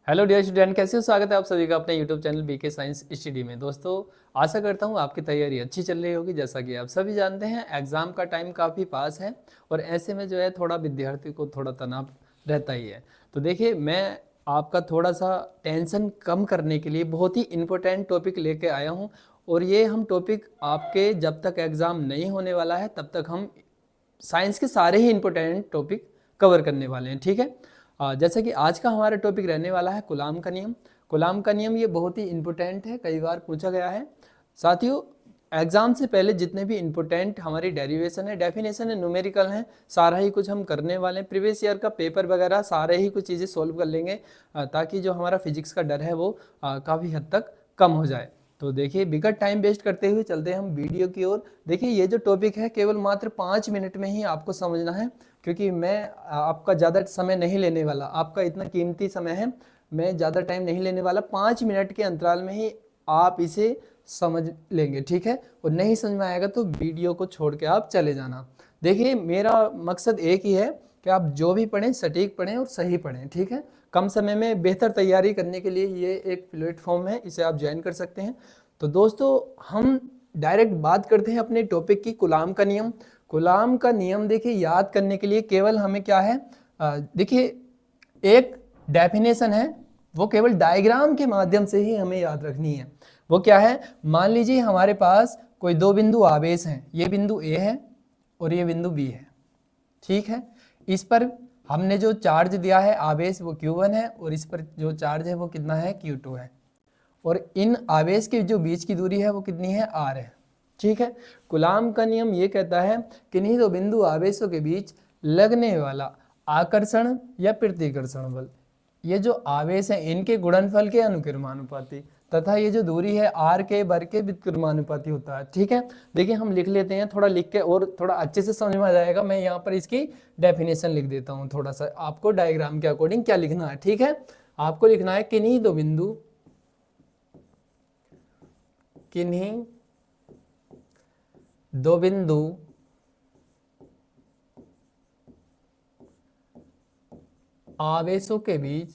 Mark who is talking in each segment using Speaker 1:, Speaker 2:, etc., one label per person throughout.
Speaker 1: Hello dear student, कैसे हो? स्वागत है आप सभी का अपने YouTube channel BK science study में। दोस्तों, आशा करता हूँ आपकी तैयारी अच्छी चल रही होगी। जैसा कि आप सभी जानते हैं, एग्ज़ाम का टाइम काफ़ी पास है और ऐसे में जो है थोड़ा विद्यार्थी को थोड़ा तनाव रहता ही है। तो देखिए, मैं आपका थोड़ा सा टेंशन कम करने के लिए बहुत ही इम्पोर्टेंट टॉपिक लेके आया हूँ। और ये हम टॉपिक आपके जब तक एग्ज़ाम नहीं होने वाला है तब तक हम साइंस के सारे ही इम्पोर्टेंट टॉपिक कवर करने वाले हैं। ठीक है, जैसे कि आज का हमारा टॉपिक रहने वाला है कूलाम का नियम। कूलाम का नियम ये बहुत ही इम्पोर्टेंट है, कई बार पूछा गया है। साथियों, एग्जाम से पहले जितने भी इम्पोर्टेंट हमारी डेरिवेशन है, डेफिनेशन है, न्यूमेरिकल है, सारा ही कुछ हम करने वाले हैं। प्रीवियस ईयर का पेपर वगैरह सारे ही कुछ चीज़ें सोल्व कर लेंगे, ताकि जो हमारा फिजिक्स का डर है वो काफ़ी हद तक कम हो जाए। तो देखिए, बिगर टाइम वेस्ट करते हुए चलते हैं हम वीडियो की ओर। देखिए, ये जो टॉपिक है केवल मात्र 5 मिनट में ही आपको समझना है, क्योंकि मैं आपका ज़्यादा समय नहीं लेने वाला। आपका इतना कीमती समय है, मैं ज़्यादा टाइम नहीं लेने वाला। 5 मिनट के अंतराल में ही आप इसे समझ लेंगे, ठीक है। और नहीं समझ में आएगा तो वीडियो को छोड़ के आप चले जाना। देखिए, मेरा मकसद एक ही है कि आप जो भी पढ़ें सटीक पढ़ें और सही पढ़ें, ठीक है। कम समय में बेहतर तैयारी करने के लिए ये एक प्लेटफॉर्म है, इसे आप ज्वाइन कर सकते हैं। तो दोस्तों, हम डायरेक्ट बात करते हैं अपने टॉपिक की, कूलाम का नियम। कूलाम का नियम देखिए, याद करने के लिए केवल हमें क्या है, देखिए एक डेफिनेशन है, वो केवल डायग्राम के माध्यम से ही हमें याद रखनी है। वो क्या है? मान लीजिए हमारे पास कोई दो बिंदु आवेश हैं, ये बिंदु ए है और ये बिंदु बी है, ठीक है। इस पर हमने जो चार्ज दिया है आवेश वो Q1 है और इस पर जो चार्ज है वो कितना है, Q2 है। और इन आवेश के जो बीच की दूरी है वो कितनी है, r है, ठीक है। कूलाम का नियम ये कहता है कि किन्हीं दो बिंदु आवेशों के बीच लगने वाला आकर्षण या प्रतिकर्षण बल, ये जो आवेश है इनके गुणनफल के अनुक्रमानुपाती तथा ये जो दूरी है r के वर्ग के व्युत्क्रमानुपाती होता है, ठीक है। देखिए, हम लिख लेते हैं, थोड़ा लिख के और थोड़ा अच्छे से समझ में आ जाएगा। मैं यहाँ पर इसकी डेफिनेशन लिख देता हूँ, थोड़ा सा आपको डायग्राम के अकॉर्डिंग क्या लिखना है, ठीक है। आपको लिखना है किन्हीं दो बिंदु आवेशों के बीच,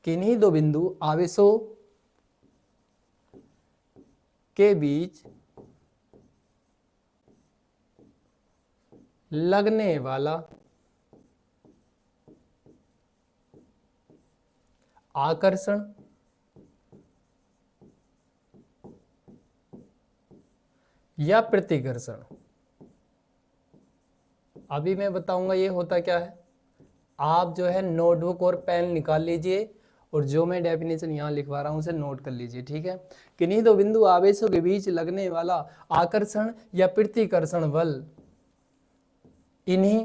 Speaker 1: किन्हीं दो बिंदु आवेशों के बीच लगने वाला आकर्षण या प्रतिकर्षण। अभी मैं बताऊंगा ये होता क्या है। आप जो है नोटबुक और पेन निकाल लीजिए और जो मैं डेफिनेशन यहाँ लिखवा रहा हूँ उसे नोट कर लीजिए, ठीक है। किन्हीं दो बिंदु आवेशों के बीच लगने वाला आकर्षण या प्रतिकर्षण बल इन्हीं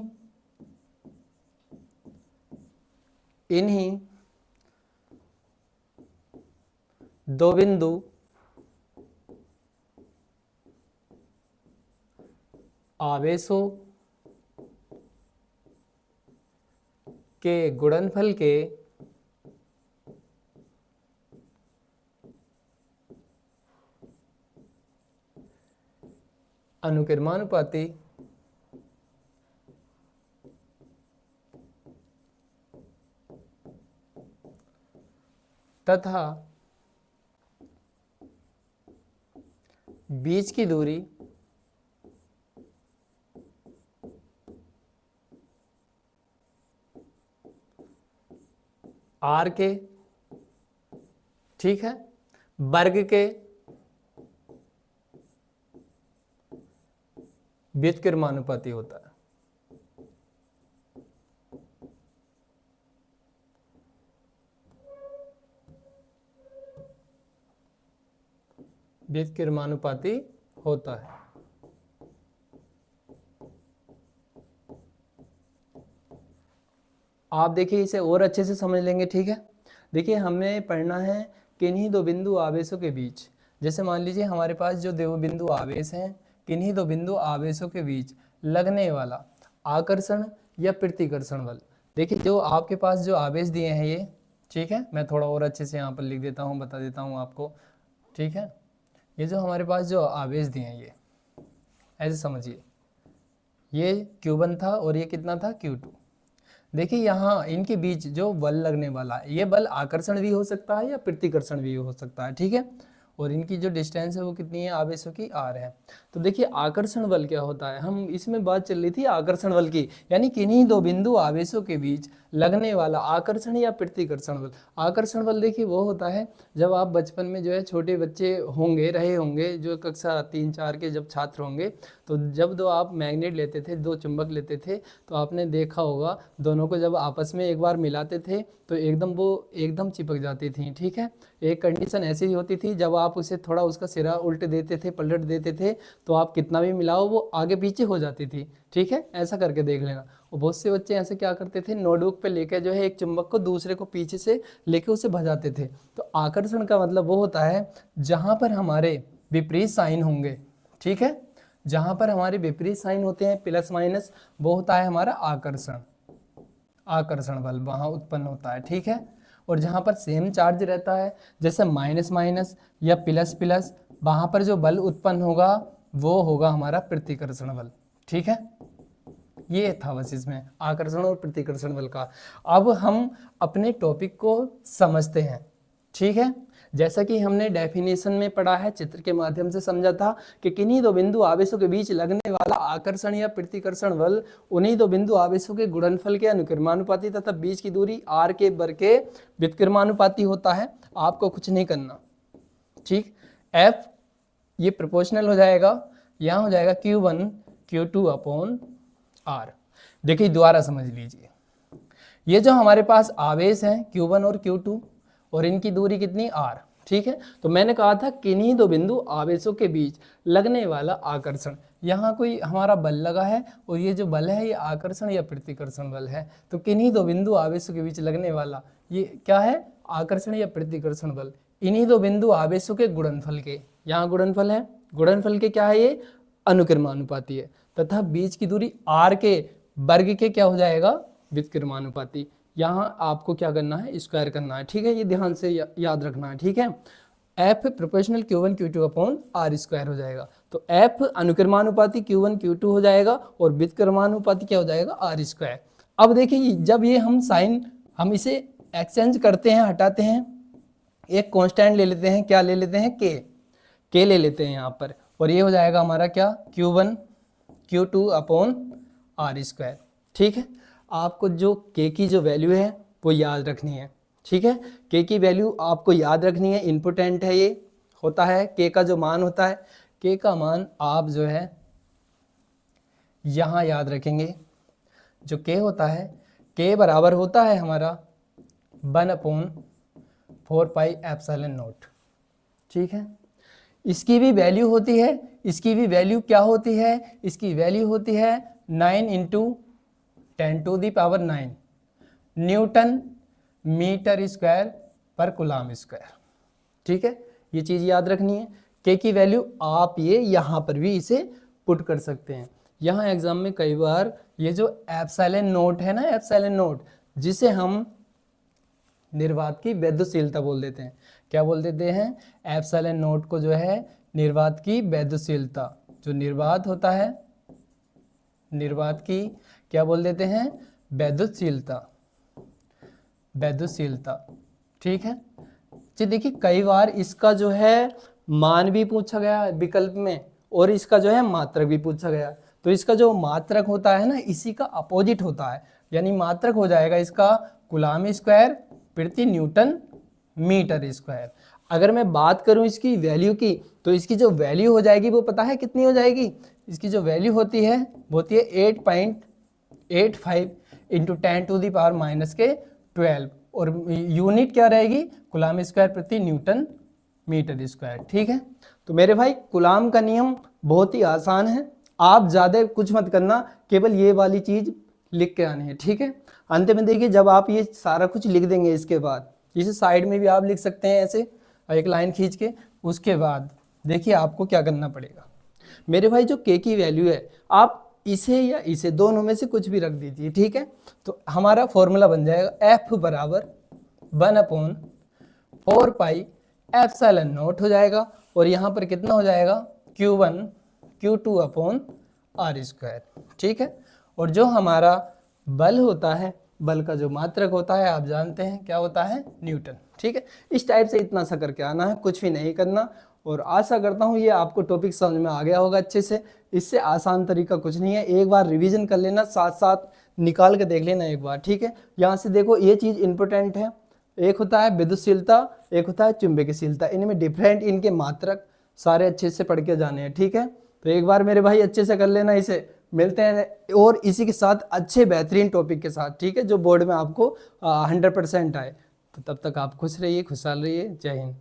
Speaker 1: दो बिंदु आवेशों के गुणनफल के अनुक्रमानुपाती तथा बीच की दूरी r के, ठीक है, वर्ग के व्युत्क्रमानुपाती होता है। व्युत्क्रमानुपाती होता है। आप देखिए, इसे और अच्छे से समझ लेंगे, ठीक है। देखिए, हमें पढ़ना है किन्हीं दो बिंदु आवेशों के बीच। जैसे मान लीजिए हमारे पास जो दो बिंदु आवेश हैं, किन्हीं दो बिंदु आवेशों के बीच लगने वाला आकर्षण या प्रतिकर्षण बल। देखिए, जो आपके पास जो आवेश दिए हैं ये, ठीक है, मैं थोड़ा और अच्छे से यहाँ पर लिख देता हूँ, बता देता हूँ आपको, ठीक है। ये जो हमारे पास जो आवेश दिए हैं ये ऐसे समझिए, ये Q1 था और ये कितना था, Q2। देखिए यहाँ इनके बीच जो बल लगने वाला है, ये बल आकर्षण भी हो सकता है या प्रतिकर्षण भी हो सकता है, ठीक है। और इनकी जो डिस्टेंस है वो कितनी है, आवेशों की r है। तो देखिए आकर्षण बल क्या होता है, हम इसमें बात चल रही थी आकर्षण बल की, यानी किन्हीं दो बिंदु आवेशों के बीच लगने वाला आकर्षण या प्रतिकर्षण बल। आकर्षण बल देखिए वो होता है जब आप बचपन में जो है छोटे बच्चे होंगे रहे होंगे, जो कक्षा 3-4 के जब छात्र होंगे, तो जब दो आप मैग्नेट लेते थे, दो चुंबक लेते थे, तो आपने देखा होगा दोनों को जब आपस में एक बार मिलाते थे तो एकदम चिपक जाती थी, ठीक है। एक कंडीशन ऐसी ही होती थी, जब आप उसे थोड़ा उसका सिरा उल्ट देते थे, पलट देते थे, तो आप कितना भी मिलाओ वो आगे पीछे हो जाती थी, ठीक है। ऐसा करके देख लेना। और बहुत से बच्चे ऐसे क्या करते थे, नोटबुक पे लेके जो है एक चुंबक को दूसरे को पीछे से लेके उसे भजाते थे। तो आकर्षण का मतलब वो होता है जहाँ पर हमारे विपरीत साइन होंगे, ठीक है, जहाँ पर हमारे विपरीत साइन होते हैं प्लस माइनस, वो होता है हमारा आकर्षण, आकर्षण बल वहाँ उत्पन्न होता है, ठीक है। और जहाँ पर सेम चार्ज रहता है, जैसे माइनस माइनस या प्लस प्लस, वहाँ पर जो बल उत्पन्न होगा वो होगा हमारा प्रतिकर्षण बल, ठीक है। ये था बस इसमें आकर्षण और प्रतिकर्षण बल का। अब हम अपने टॉपिक को समझते हैं, ठीक है। जैसा कि हमने डेफिनेशन में पढ़ा है, चित्र के माध्यम से समझा था कि किन्हीं दो बिंदु आवेशों के बीच लगने वाला आकर्षण या प्रतिकर्षण बल उन्हीं दो बिंदु आवेशों के गुणनफल के अनुक्रमानुपाती तथा बीच की दूरी r के वर्ग के व्युत्क्रमानुपाती होता है। आपको कुछ नहीं करना, ठीक। F ये प्रोपोर्शनल हो जाएगा, यहाँ हो जाएगा Q1 Q2 अपॉन R। देखिए दोबारा समझ लीजिए, ये जो हमारे पास आवेश हैं Q1 और Q2 और इनकी दूरी कितनी r, ठीक है। तो मैंने कहा था किन्हीं दो बिंदु आवेशों के बीच लगने वाला आकर्षण, यहाँ कोई हमारा बल लगा है और ये जो बल है ये आकर्षण या प्रतिकर्षण बल है। तो किन्हीं दो बिंदु आवेशों के बीच लगने वाला ये क्या है, आकर्षण या प्रतिकर्षण बल, इन्हीं दो बिंदु आवेशों के गुणनफल के, यहाँ गुणनफल है, गुणनफल के क्या है ये अनुक्रमानुपाती है, तथा बीच की दूरी r के वर्ग के क्या हो जाएगा व्युत्क्रमानुपाती। यहाँ आपको क्या करना है, स्क्वायर करना है, ठीक है। ये ध्यान से याद रखना है, ठीक है। F proportional Q1 Q2 upon R square हो जाएगा। तो F अनुक्रमानुपाती Q1 Q2 हो जाएगा और व्युत्क्रमानुपाती क्या हो जाएगा, R स्क्वायर। अब देखिए जब ये हम साइन हम इसे एक्सचेंज करते हैं, हटाते हैं, एक कांस्टेंट ले लेते हैं, क्या ले लेते हैं, K ले लेते हैं यहाँ पर, और ये हो जाएगा हमारा क्या, Q1 Q2 upon R square, ठीक है। आपको जो K की जो वैल्यू है वो याद रखनी है, ठीक है। K की वैल्यू आपको याद रखनी है, इम्पोर्टेंट है ये होता है। K का जो मान होता है, K का मान आप जो है यहाँ याद रखेंगे। जो K होता है, K बराबर होता है हमारा 1/4 पाई एप्सिलॉन नॉट, ठीक है। इसकी भी वैल्यू होती है, इसकी भी वैल्यू क्या होती है, इसकी वैल्यू होती है 9 × 10⁹ न्यूटन मीटर स्क्वायर पर कूलम स्क्वायर, ठीक है। ये चीज़ याद रखनी है। K की वैल्यू आप ये यहाँ पर भी इसे पुट कर सकते हैं। यहाँ एग्जाम में कई बार ये जो एप्सिलॉन नॉट है ना, एप्सिलॉन नॉट, जिसे हम निर्वात की वैद्युतशीलता बोल देते हैं, क्या बोल देते हैं, एप्सिलॉन नॉट को जो है निर्वात की वैद्युतशीलता, जो निर्वात होता है, निर्वात की क्या बोल देते हैं, वैद्युतशीलता, वैद्युतशीलता, ठीक है जी। देखिए कई बार इसका जो है मान भी पूछा गया विकल्प में, और इसका जो है मात्रक भी पूछा गया। तो इसका जो मात्रक होता है ना, इसी का अपोजिट होता है, यानी मात्रक हो जाएगा इसका कूलम स्क्वायर प्रति न्यूटन मीटर स्क्वायर। अगर मैं बात करूं इसकी वैल्यू की, तो इसकी जो वैल्यू हो जाएगी वो पता है कितनी हो जाएगी, इसकी जो वैल्यू होती है वो होती है 8.85 × 10⁻⁻12, और यूनिट क्या रहेगी, कूलम स्क्वायर प्रति न्यूटन मीटर स्क्वायर, ठीक है। तो मेरे भाई कूलम का नियम बहुत ही आसान है, आप ज़्यादा कुछ मत करना, केवल ये वाली चीज़ लिख के आनी है, ठीक है। अंत में देखिए जब आप ये सारा कुछ लिख देंगे, इसके बाद इसे साइड में भी आप लिख सकते हैं ऐसे एक लाइन खींच के। उसके बाद देखिए आपको क्या करना पड़ेगा मेरे भाई, जो K की वैल्यू है आप इसे या इसे दोनों में से कुछ भी रख दीजिए, ठीक है। तो हमारा फॉर्मूला बन जाएगा F बराबर 1/4 पाई एप्सिलॉन नॉट हो जाएगा, और यहाँ पर कितना हो जाएगा, Q1 Q2 upon R square, ठीक है। और जो हमारा बल होता है बल का जो मात्रक होता है आप जानते हैं क्या होता है, न्यूटन। ठीक है, इस टाइप से इतना सा करके आना है, कुछ भी नहीं करना। और आशा करता हूँ ये आपको टॉपिक समझ में आ गया होगा अच्छे से। इससे आसान तरीका कुछ नहीं है, एक बार रिवीजन कर लेना, साथ साथ निकाल के देख लेना एक बार। ठीक है, यहाँ से देखो ये चीज़ इंपॉर्टेंट है, एक होता है विद्युतशीलता, एक होता है चुंबकीयशीलता, इनमें डिफरेंट इनके मात्रक सारे अच्छे से पढ़ के जाने हैं। ठीक है, तो एक बार मेरे भाई अच्छे से कर लेना इसे। मिलते हैं और इसी के साथ अच्छे बेहतरीन टॉपिक के साथ, ठीक है, जो बोर्ड में आपको 100% आए। तो तब तक आप खुश रहिए, खुशहाल रहिए। जय हिंद।